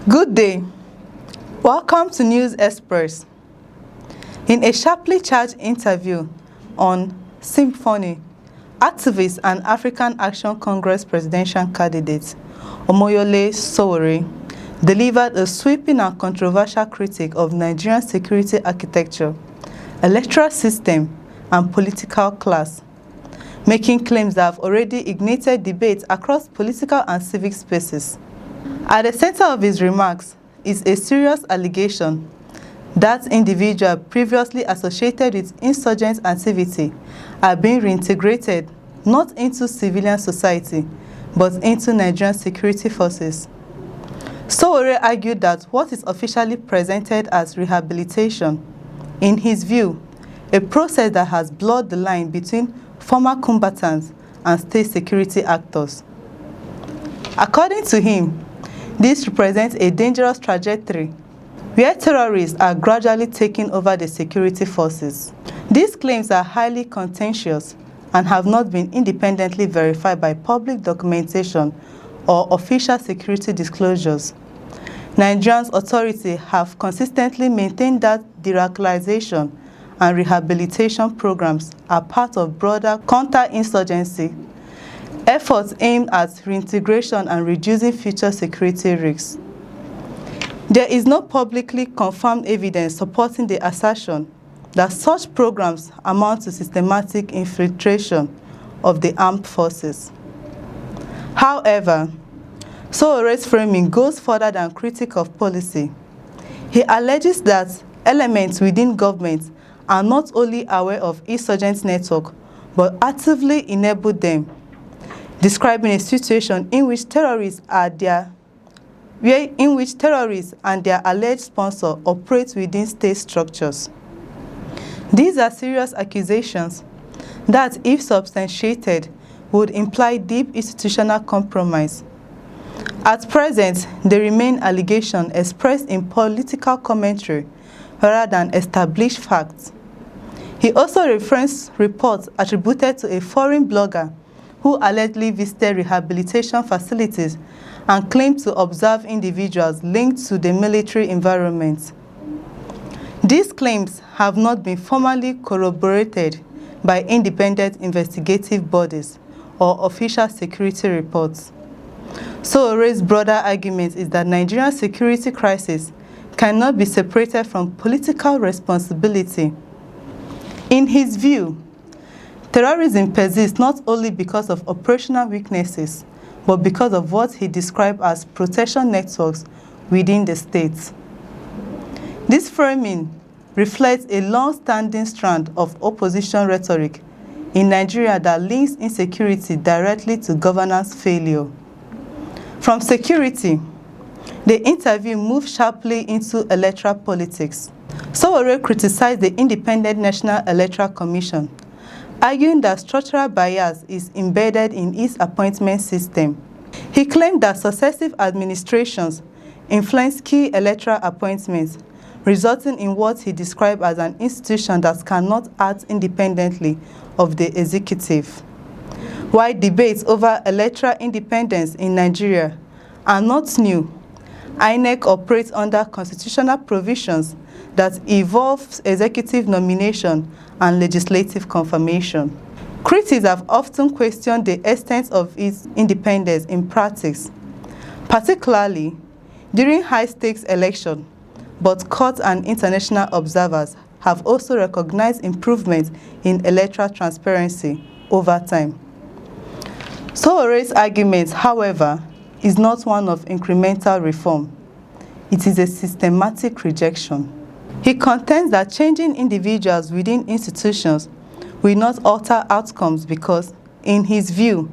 Good day. Welcome to News Express. In a sharply charged interview on Symphony, activist and African Action Congress presidential candidate Omoyole Sowore delivered a sweeping and controversial critique of Nigerian security architecture, electoral system, and political class, making claims that have already ignited debate across political and civic spaces. At the center of his remarks is a serious allegation that individuals previously associated with insurgent activity are being reintegrated not into civilian society, but into Nigerian security forces. Sowore argued that what is officially presented as rehabilitation, in his view, a process that has blurred the line between former combatants and state security actors. According to him, this represents a dangerous trajectory where terrorists are gradually taking over the security forces. These claims are highly contentious and have not been independently verified by public documentation or official security disclosures. Nigeria's authorities have consistently maintained that de-radicalization and rehabilitation programs are part of broader counter-insurgency efforts aimed at reintegration and reducing future security risks. There is no publicly confirmed evidence supporting the assertion that such programs amount to systematic infiltration of the armed forces. However, Sowore's framing goes further than critique of policy. He alleges that elements within government are not only aware of insurgent network, but actively enable them, describing a situation in which terrorists and their alleged sponsor operate within state structures. These are serious accusations that, if substantiated, would imply deep institutional compromise. At present, they remain allegations expressed in political commentary rather than established facts. He also referenced reports attributed to a foreign blogger who allegedly visited rehabilitation facilities and claimed to observe individuals linked to the military environment. These claims have not been formally corroborated by independent investigative bodies or official security reports. Sowore's broader argument is that Nigeria's security crisis cannot be separated from political responsibility. In his view, terrorism persists not only because of operational weaknesses, but because of what he described as protection networks within the state. This framing reflects a long-standing strand of opposition rhetoric in Nigeria that links insecurity directly to governance failure. From security, the interview moved sharply into electoral politics. Sowore criticized the Independent National Electoral Commission, arguing that structural bias is embedded in its appointment system. He claimed that successive administrations influenced key electoral appointments, resulting in what he described as an institution that cannot act independently of the executive. While debates over electoral independence in Nigeria are not new, INEC operates under constitutional provisions that involve executive nomination and legislative confirmation. Critics have often questioned the extent of its independence in practice, particularly during high-stakes elections, but courts and international observers have also recognized improvements in electoral transparency over time. Sowore's argument, however, is not one of incremental reform. It is a systematic rejection. He contends that changing individuals within institutions will not alter outcomes because, in his view,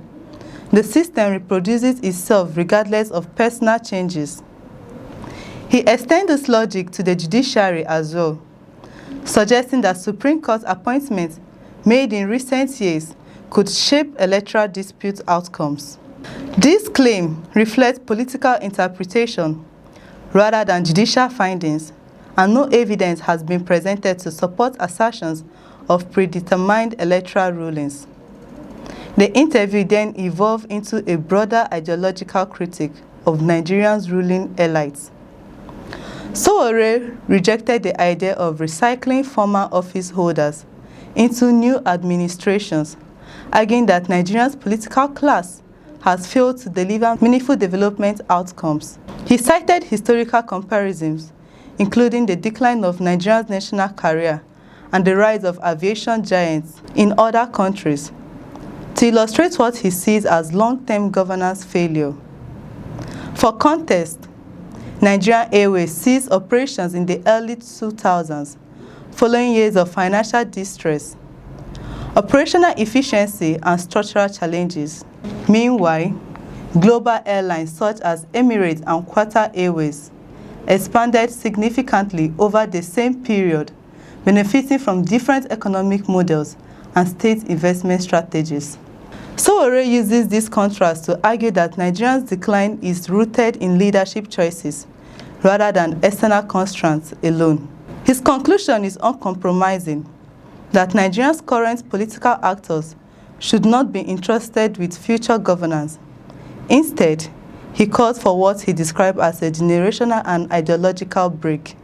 the system reproduces itself regardless of personal changes. He extends this logic to the judiciary as well, suggesting that Supreme Court appointments made in recent years could shape electoral dispute outcomes. This claim reflects political interpretation rather than judicial findings, and no evidence has been presented to support assertions of predetermined electoral rulings. The interview then evolved into a broader ideological critique of Nigeria's ruling elites. Sowore rejected the idea of recycling former office holders into new administrations, arguing that Nigeria's political class has failed to deliver meaningful development outcomes. He cited historical comparisons, including the decline of Nigeria's national career and the rise of aviation giants in other countries, to illustrate what he sees as long-term governance failure. For context, Nigerian Airways ceased operations in the early 2000s, following years of financial distress, operational efficiency, and structural challenges. Meanwhile, global airlines such as Emirates and Qatar Airways expanded significantly over the same period, benefiting from different economic models and state investment strategies. Sowore uses this contrast to argue that Nigeria's decline is rooted in leadership choices rather than external constraints alone. His conclusion is uncompromising, that Nigeria's current political actors should not be entrusted with future governance. Instead, he calls for what he described as a generational and ideological break,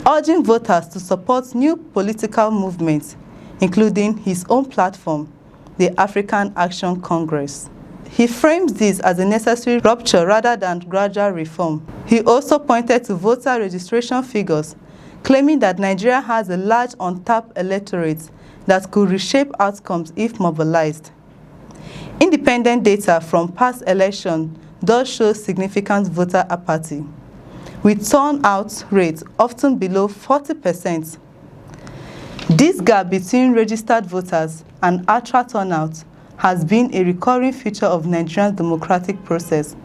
urging voters to support new political movements, including his own platform, the African Action Congress. He frames this as a necessary rupture rather than gradual reform. He also pointed to voter registration figures, claiming that Nigeria has a large untapped electorate that could reshape outcomes if mobilized. Independent data from past elections does show significant voter apathy, with turnout rates often below 40%. This gap between registered voters and actual turnout has been a recurring feature of Nigeria's democratic process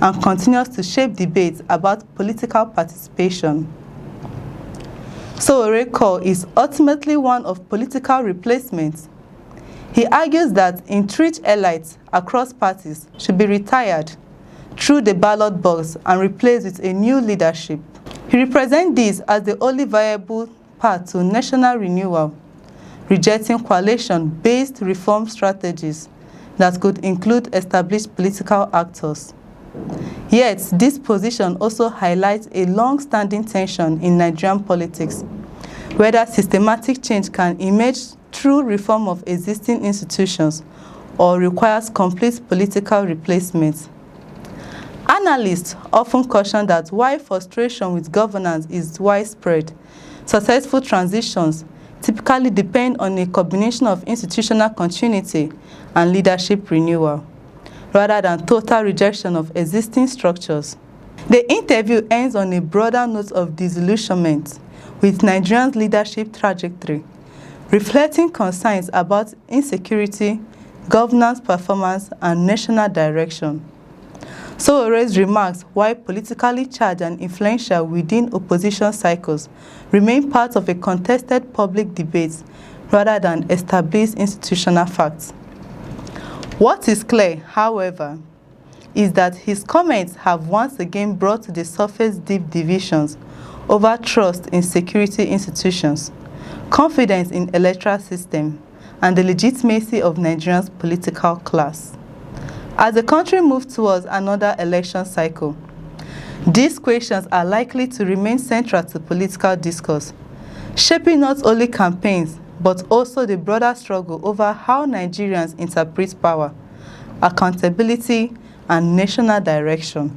and continues to shape debates about political participation. Sowore's call is ultimately one of political replacement. He argues that entrenched elites across parties should be retired through the ballot box and replaced with a new leadership. He represents this as the only viable path to national renewal, rejecting coalition-based reform strategies that could include established political actors. Yet, this position also highlights a long-standing tension in Nigerian politics, whether systematic change can emerge through reform of existing institutions or requires complete political replacement. Analysts often caution that while frustration with governance is widespread, successful transitions typically depend on a combination of institutional continuity and leadership renewal, rather than total rejection of existing structures. The interview ends on a broader note of disillusionment with Nigeria's leadership trajectory, reflecting concerns about insecurity, governance performance, and national direction. Sowore's remarks, while politically charged and influential within opposition cycles, remain part of a contested public debate rather than established institutional facts. What is clear, however, is that his comments have once again brought to the surface deep divisions over trust in security institutions, confidence in electoral system, and the legitimacy of Nigeria's political class. As the country moves towards another election cycle, these questions are likely to remain central to political discourse, shaping not only campaigns but also the broader struggle over how Nigerians interpret power, accountability, and national direction.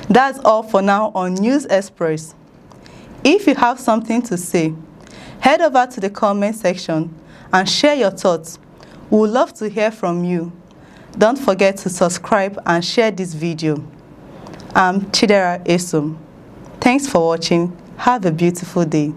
That's all for now on News Express. If you have something to say, head over to the comment section and share your thoughts. We would love to hear from you. Don't forget to subscribe and share this video. I'm Chidera Esum. Thanks for watching. Have a beautiful day.